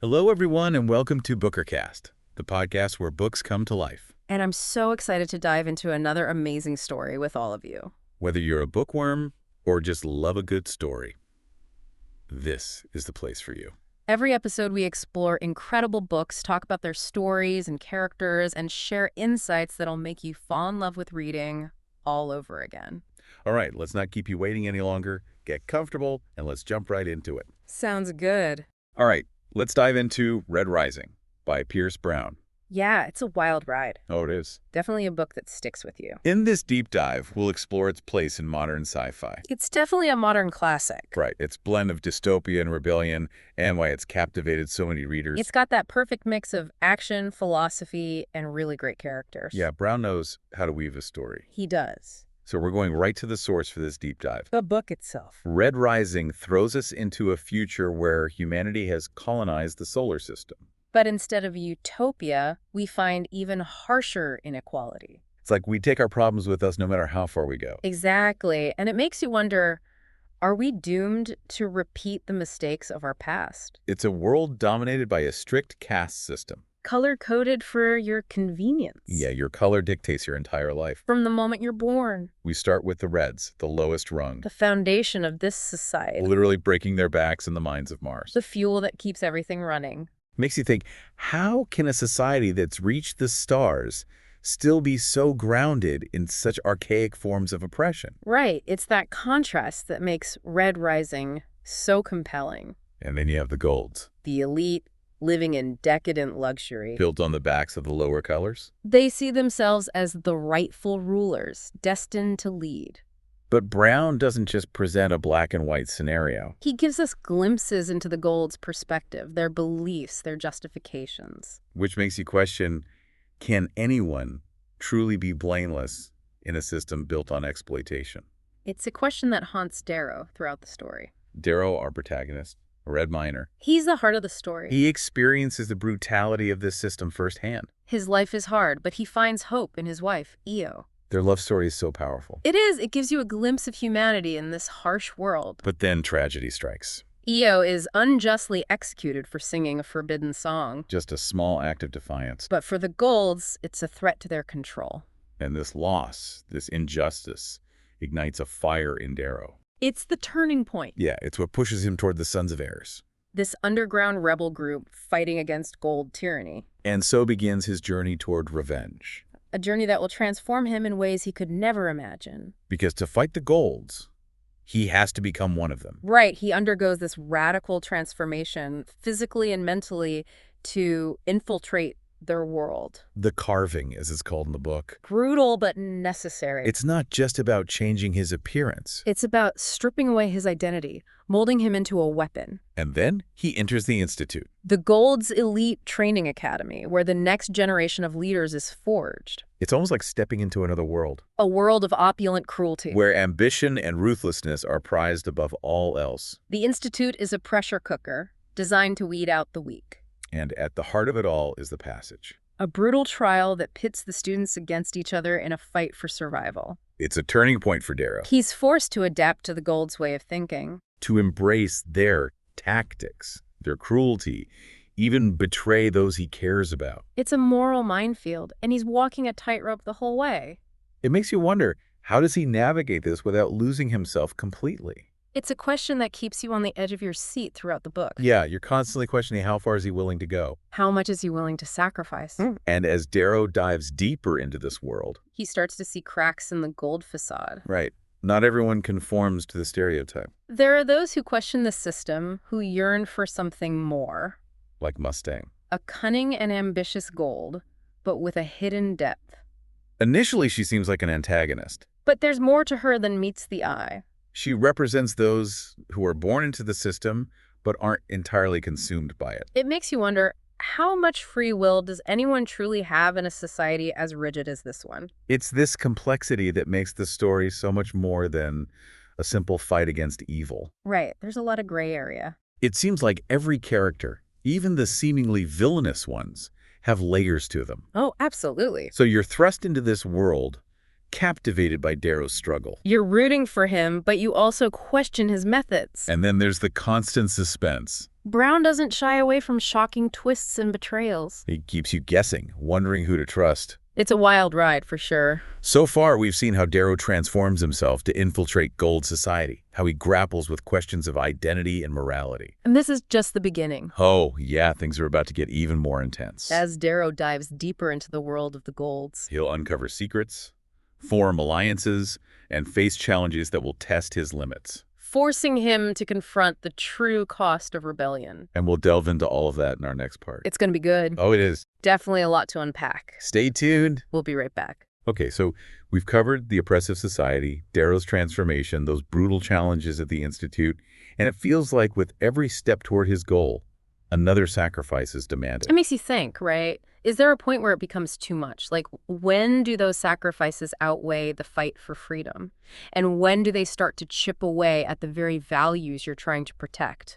Hello, everyone, and welcome to Bookercast, the podcast where books come to life. And I'm so excited to dive into another amazing story with all of you. Whether you're a bookworm or just love a good story, this is the place for you. Every episode, we explore incredible books, talk about their stories and characters, and share insights that'll make you fall in love with reading all over again. All right, let's not keep you waiting any longer. Get comfortable, and let's jump right into it. Sounds good. All right, let's dive into Red Rising by Pierce Brown. Yeah, it's a wild ride. Oh, it is. Definitely a book that sticks with you. In this deep dive, we'll explore its place in modern sci-fi. It's definitely a modern classic. Right, its blend of dystopia and rebellion, and why it's captivated so many readers. It's got that perfect mix of action, philosophy, and really great characters. Yeah, Brown knows how to weave a story. He does. So we're going right to the source for this deep dive. The book itself. Red Rising throws us into a future where humanity has colonized the solar system. But instead of utopia, we find even harsher inequality. It's like we take our problems with us no matter how far we go. Exactly. And it makes you wonder, are we doomed to repeat the mistakes of our past? It's a world dominated by a strict caste system. Color-coded for your convenience. Yeah, your color dictates your entire life. From the moment you're born. We start with the Reds, the lowest rung, The foundation of this society. literally breaking their backs in the mines of Mars. The fuel that keeps everything running. Makes you think, how can a society that's reached the stars still be so grounded in such archaic forms of oppression? Right. It's that contrast that makes Red Rising so compelling. And then you have the Golds, The elite living in decadent luxury. built on the backs of the lower colors. They see themselves as the rightful rulers, destined to lead. But Brown doesn't just present a black and white scenario. He gives us glimpses into the Gold's perspective, their beliefs, their justifications. Which makes you question, can anyone truly be blameless in a system built on exploitation? It's a question that haunts Darrow throughout the story. Darrow, our protagonist, a red miner, He's the heart of the story. he experiences the brutality of this system firsthand. His life is hard, but he finds hope in his wife, Io. Their love story is so powerful. It is. It gives you a glimpse of humanity in this harsh world. But then tragedy strikes. Io is unjustly executed for singing a forbidden song. Just a small act of defiance. But for the Golds, it's a threat to their control. And this loss, this injustice, ignites a fire in Darrow. It's the turning point. Yeah, it's what pushes him toward the Sons of Heirs. This underground rebel group fighting against Gold tyranny. And so begins his journey toward revenge. A journey that will transform him in ways he could never imagine. Because to fight the Golds, he has to become one of them. Right, he undergoes this radical transformation, physically and mentally, to infiltrate their world. The carving, as it's called in the book. Brutal but necessary. It's not just about changing his appearance. It's about stripping away his identity, molding him into a weapon. And then he enters the Institute. The Gold's elite training academy, where the next generation of leaders is forged. It's almost like stepping into another world, A world of opulent cruelty. where ambition and ruthlessness are prized above all else. The Institute is a pressure cooker designed to weed out the weak. And at the heart of it all is the Passage. A brutal trial that pits the students against each other in a fight for survival. It's a turning point for Darrow, He's forced to adapt to the Gold's way of thinking. to embrace their tactics, their cruelty, even betray those he cares about. It's a moral minefield, and he's walking a tightrope the whole way. It makes you wonder, how does he navigate this without losing himself completely? It's a question that keeps you on the edge of your seat throughout the book. Yeah, you're constantly questioning how far is he willing to go. How much is he willing to sacrifice? And as Darrow dives deeper into this world, He starts to see cracks in the Gold facade. right, not everyone conforms to the stereotype, There are those who question the system, who yearn for something more. like Mustang. A cunning and ambitious Gold, but with a hidden depth. Initially, she seems like an antagonist. But there's more to her than meets the eye. She represents those who are born into the system but aren't entirely consumed by it. It makes you wonder, how much free will does anyone truly have in a society as rigid as this one? It's this complexity that makes the story so much more than a simple fight against evil. Right, there's a lot of gray area. It seems like every character, even the seemingly villainous ones, have layers to them. Oh, absolutely. So you're thrust into this world captivated by Darrow's struggle. You're rooting for him, but you also question his methods. And then there's the constant suspense. Brown doesn't shy away from shocking twists and betrayals. He keeps you guessing, wondering who to trust. It's a wild ride, for sure. So far, we've seen how Darrow transforms himself to infiltrate gold society, how he grapples with questions of identity and morality. And this is just the beginning. Oh, yeah, things are about to get even more intense. As Darrow dives deeper into the world of the golds. He'll uncover secrets, form alliances, and face challenges that will test his limits. Forcing him to confront the true cost of rebellion. And we'll delve into all of that in our next part. It's going to be good. Oh, it is. Definitely a lot to unpack. Stay tuned. We'll be right back. Okay, so we've covered the oppressive society, Darrow's transformation, those brutal challenges at the Institute, and it feels like with every step toward his goal, another sacrifice is demanded. It makes you think, right? Is there a point where it becomes too much? Like, when do those sacrifices outweigh the fight for freedom? And when do they start to chip away at the very values you're trying to protect?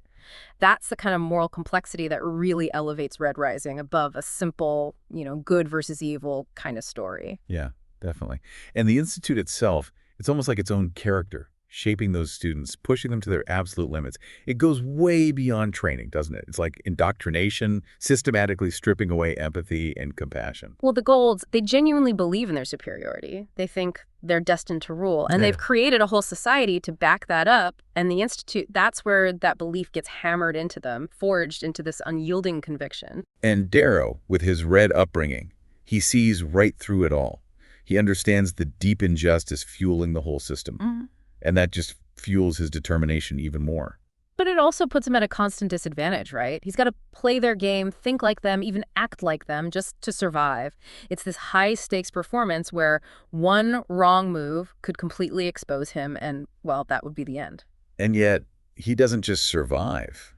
That's the kind of moral complexity that really elevates Red Rising above a simple, good versus evil kind of story. Yeah, definitely. And the Institute itself, it's almost like its own character, shaping those students, pushing them to their absolute limits. It goes way beyond training, doesn't it? It's like indoctrination, systematically stripping away empathy and compassion. Well, the Golds, they genuinely believe in their superiority. They think they're destined to rule. And they've created a whole society to back that up. And the Institute, that's where that belief gets hammered into them, forged into this unyielding conviction. And Darrow, with his red upbringing, he sees right through it all. He understands the deep injustice fueling the whole system. Mm-hmm. And that just fuels his determination even more. But it also puts him at a constant disadvantage, right? He's got to play their game, think like them, even act like them just to survive. It's this high-stakes performance where one wrong move could completely expose him and, well, that would be the end. And yet, he doesn't just survive.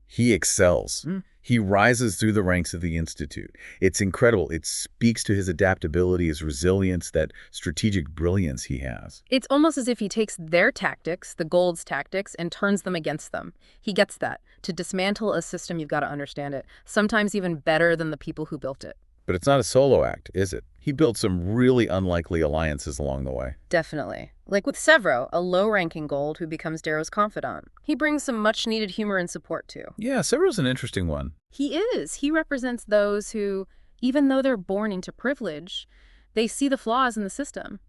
He excels. He rises through the ranks of the Institute. It's incredible. It speaks to his adaptability, his resilience, that strategic brilliance he has. It's almost as if he takes their tactics, the Gold's tactics, and turns them against them. He gets that. To dismantle a system, you've got to understand it. Sometimes even better than the people who built it. But it's not a solo act, is it? He built some really unlikely alliances along the way. Definitely. Like with Severo, a low-ranking Gold who becomes Darrow's confidant. He brings some much-needed humor and support, too. Yeah, Severo's an interesting one. He is. He represents those who, even though they're born into privilege, they see the flaws in the system.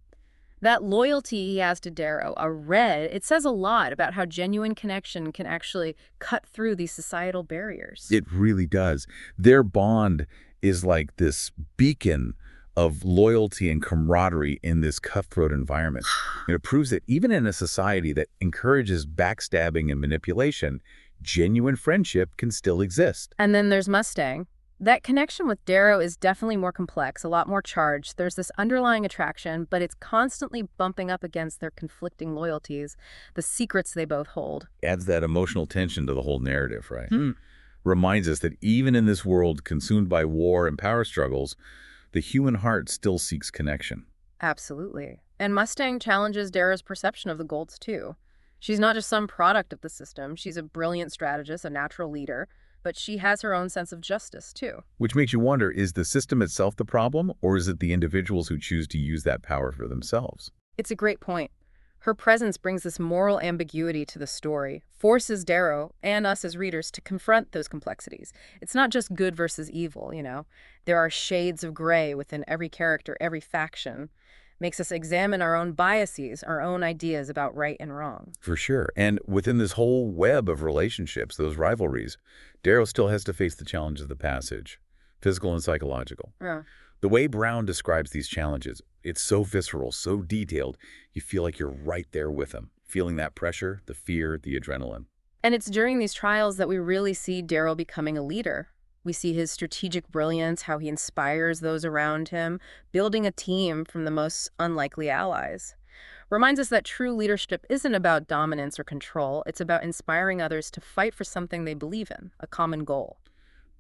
That loyalty he has to Darrow, a red, it says a lot about how genuine connection can actually cut through these societal barriers. It really does. Their bond is like this beacon of loyalty and camaraderie in this cutthroat environment. It proves that even in a society that encourages backstabbing and manipulation, genuine friendship can still exist. And then there's Mustang. That connection with Darrow is definitely more complex, a lot more charged. There's this underlying attraction, but it's constantly bumping up against their conflicting loyalties, the secrets they both hold. Adds that emotional tension to the whole narrative, right? Reminds us that even in this world consumed by war and power struggles, the human heart still seeks connection. Absolutely. And Mustang challenges Darrow's perception of the Golds, too. She's not just some product of the system. She's a brilliant strategist, a natural leader, but she has her own sense of justice, too. Which makes you wonder, is the system itself the problem, or is it the individuals who choose to use that power for themselves? It's a great point. Her presence brings this moral ambiguity to the story, forces Darrow and us as readers to confront those complexities. It's not just good versus evil, There are shades of gray within every character, every faction. Makes us examine our own biases, our own ideas about right and wrong. For sure. And within this whole web of relationships, those rivalries, Darrow still has to face the challenge of the passage, physical and psychological. Yeah. The way Brown describes these challenges, it's so visceral, so detailed, you feel like you're right there with him, feeling that pressure, the fear, the adrenaline. And it's during these trials that we really see Darrow becoming a leader. We see his strategic brilliance, how he inspires those around him, building a team from the most unlikely allies. Reminds us that true leadership isn't about dominance or control. It's about inspiring others to fight for something they believe in, a common goal.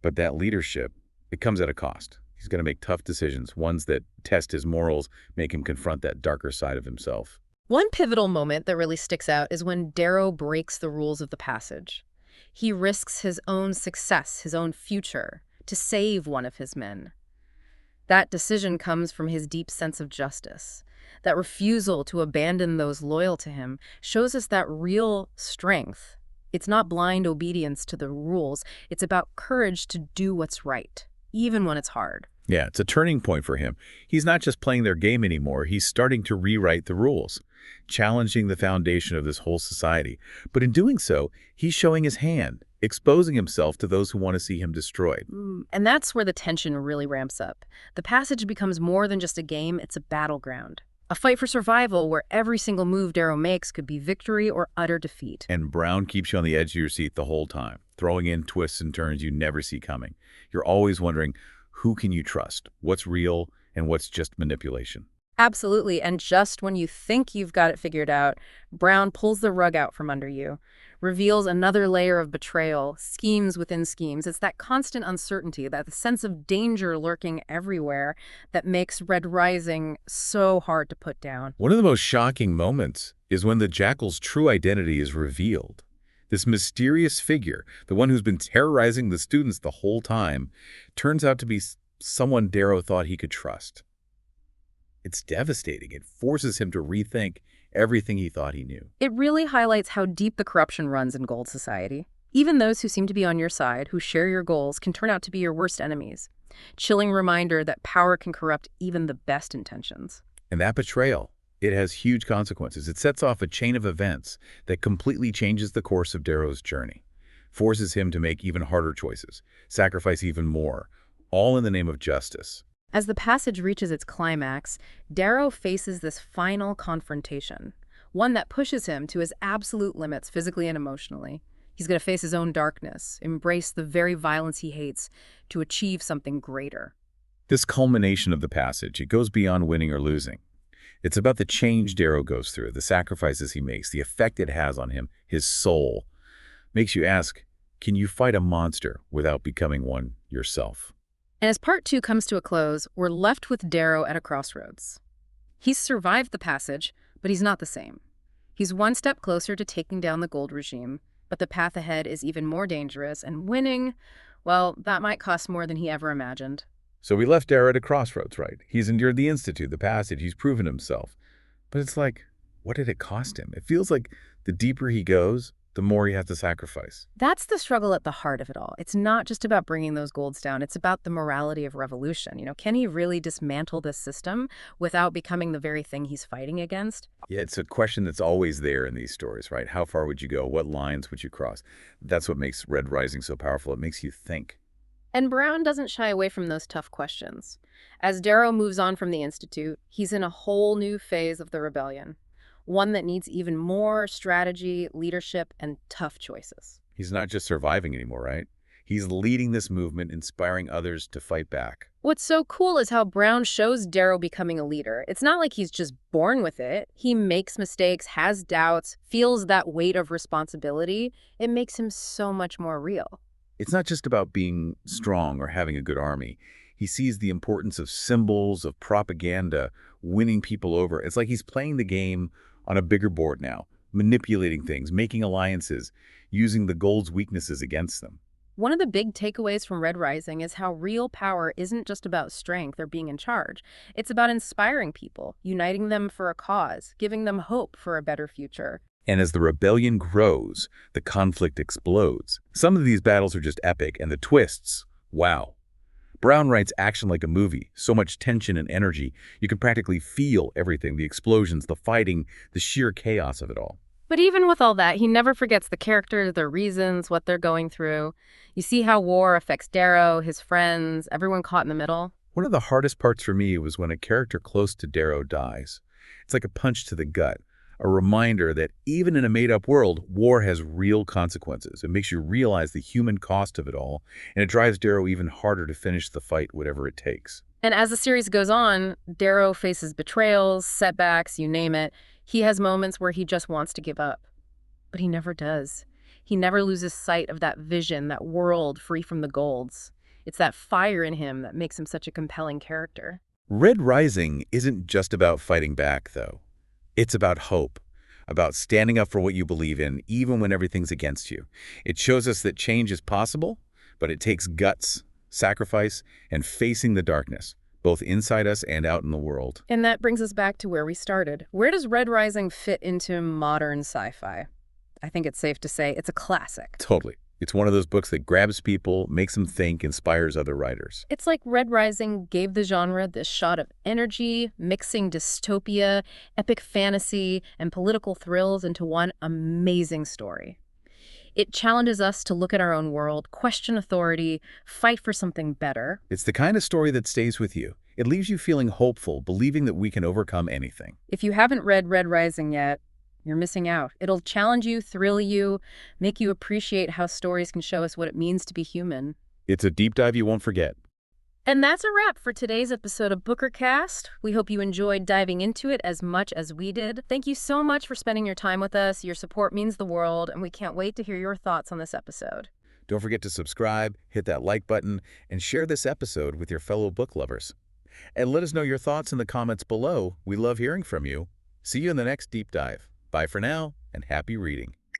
But that leadership, it comes at a cost. He's going to make tough decisions, ones that test his morals, make him confront that darker side of himself. One pivotal moment that really sticks out is when Darrow breaks the rules of the passage. He risks his own success, his own future, to save one of his men. That decision comes from his deep sense of justice. That refusal to abandon those loyal to him shows us that real strength. It's not blind obedience to the rules, it's about courage to do what's right, even when it's hard. Yeah, it's a turning point for him. He's not just playing their game anymore, he's starting to rewrite the rules, challenging the foundation of this whole society. But in doing so, he's showing his hand, exposing himself to those who want to see him destroyed. And that's where the tension really ramps up. The passage becomes more than just a game, it's a battleground. A fight for survival where every single move Darrow makes could be victory or utter defeat. And Brown keeps you on the edge of your seat the whole time, throwing in twists and turns you never see coming. You're always wondering, who can you trust? What's real and what's just manipulation? Absolutely, and just when you think you've got it figured out, Brown pulls the rug out from under you, reveals another layer of betrayal, schemes within schemes. It's that constant uncertainty, that sense of danger lurking everywhere that makes Red Rising so hard to put down. One of the most shocking moments is when the Jackal's true identity is revealed. This mysterious figure, the one who's been terrorizing the students the whole time, turns out to be someone Darrow thought he could trust. It's devastating. It forces him to rethink everything he thought he knew. It really highlights how deep the corruption runs in Gold Society. Even those who seem to be on your side, who share your goals, can turn out to be your worst enemies. Chilling reminder that power can corrupt even the best intentions. And that betrayal, it has huge consequences. It sets off a chain of events that completely changes the course of Darrow's journey, forces him to make even harder choices, sacrifice even more, all in the name of justice. As the passage reaches its climax, Darrow faces this final confrontation, one that pushes him to his absolute limits physically and emotionally. He's going to face his own darkness, embrace the very violence he hates to achieve something greater. This culmination of the passage, it goes beyond winning or losing. It's about the change Darrow goes through, the sacrifices he makes, the effect it has on him, his soul. Makes you ask, can you fight a monster without becoming one yourself? And as part 2 comes to a close, we're left with Darrow at a crossroads. He's survived the passage, but he's not the same. He's one step closer to taking down the gold regime, but the path ahead is even more dangerous, and winning, well, that might cost more than he ever imagined. So we left Darrow at a crossroads, right? He's endured the Institute, the passage, he's proven himself. But it's like, what did it cost him? It feels like the deeper he goes, the more he has to sacrifice. That's the struggle at the heart of it all. It's not just about bringing those golds down. It's about the morality of revolution. Can he really dismantle this system without becoming the very thing he's fighting against? Yeah, it's a question that's always there in these stories, right? How far would you go? What lines would you cross? That's what makes Red Rising so powerful. It makes you think. And Brown doesn't shy away from those tough questions. As Darrow moves on from the Institute, he's in a whole new phase of the rebellion. One that needs even more strategy, leadership, and tough choices. He's not just surviving anymore, right? He's leading this movement, inspiring others to fight back. What's so cool is how Brown shows Darrow becoming a leader. It's not like he's just born with it. He makes mistakes, has doubts, feels that weight of responsibility. It makes him so much more real. It's not just about being strong or having a good army. He sees the importance of symbols, of propaganda, winning people over. It's like he's playing the game on a bigger board now, manipulating things, making alliances, using the gold's weaknesses against them. One of the big takeaways from Red Rising is how real power isn't just about strength or being in charge. It's about inspiring people, uniting them for a cause, giving them hope for a better future. And as the rebellion grows, the conflict explodes. Some of these battles are just epic, and the twists, wow. Brown writes action like a movie, so much tension and energy, you can practically feel everything, the explosions, the fighting, the sheer chaos of it all. But even with all that, he never forgets the characters, their reasons, what they're going through. You see how war affects Darrow, his friends, everyone caught in the middle. One of the hardest parts for me was when a character close to Darrow dies. It's like a punch to the gut, a reminder that even in a made-up world, war has real consequences. It makes you realize the human cost of it all, and it drives Darrow even harder to finish the fight, whatever it takes. And as the series goes on, Darrow faces betrayals, setbacks, you name it. He has moments where he just wants to give up. But he never does. He never loses sight of that vision, that world free from the golds. It's that fire in him that makes him such a compelling character. Red Rising isn't just about fighting back, though. It's about hope, about standing up for what you believe in, even when everything's against you. It shows us that change is possible, but it takes guts, sacrifice, and facing the darkness. both inside us and out in the world. And that brings us back to where we started. Where does Red Rising fit into modern sci-fi? I think it's safe to say it's a classic. Totally. It's one of those books that grabs people, makes them think, inspires other writers. It's like Red Rising gave the genre this shot of energy, mixing dystopia, epic fantasy, and political thrills into one amazing story. It challenges us to look at our own world, question authority, fight for something better. It's the kind of story that stays with you. It leaves you feeling hopeful, believing that we can overcome anything. If you haven't read Red Rising yet, you're missing out. It'll challenge you, thrill you, make you appreciate how stories can show us what it means to be human. It's a deep dive you won't forget. And that's a wrap for today's episode of Bookercast. We hope you enjoyed diving into it as much as we did. Thank you so much for spending your time with us. Your support means the world, and we can't wait to hear your thoughts on this episode. Don't forget to subscribe, hit that like button, and share this episode with your fellow book lovers. And let us know your thoughts in the comments below. We love hearing from you. See you in the next deep dive. Bye for now, and happy reading.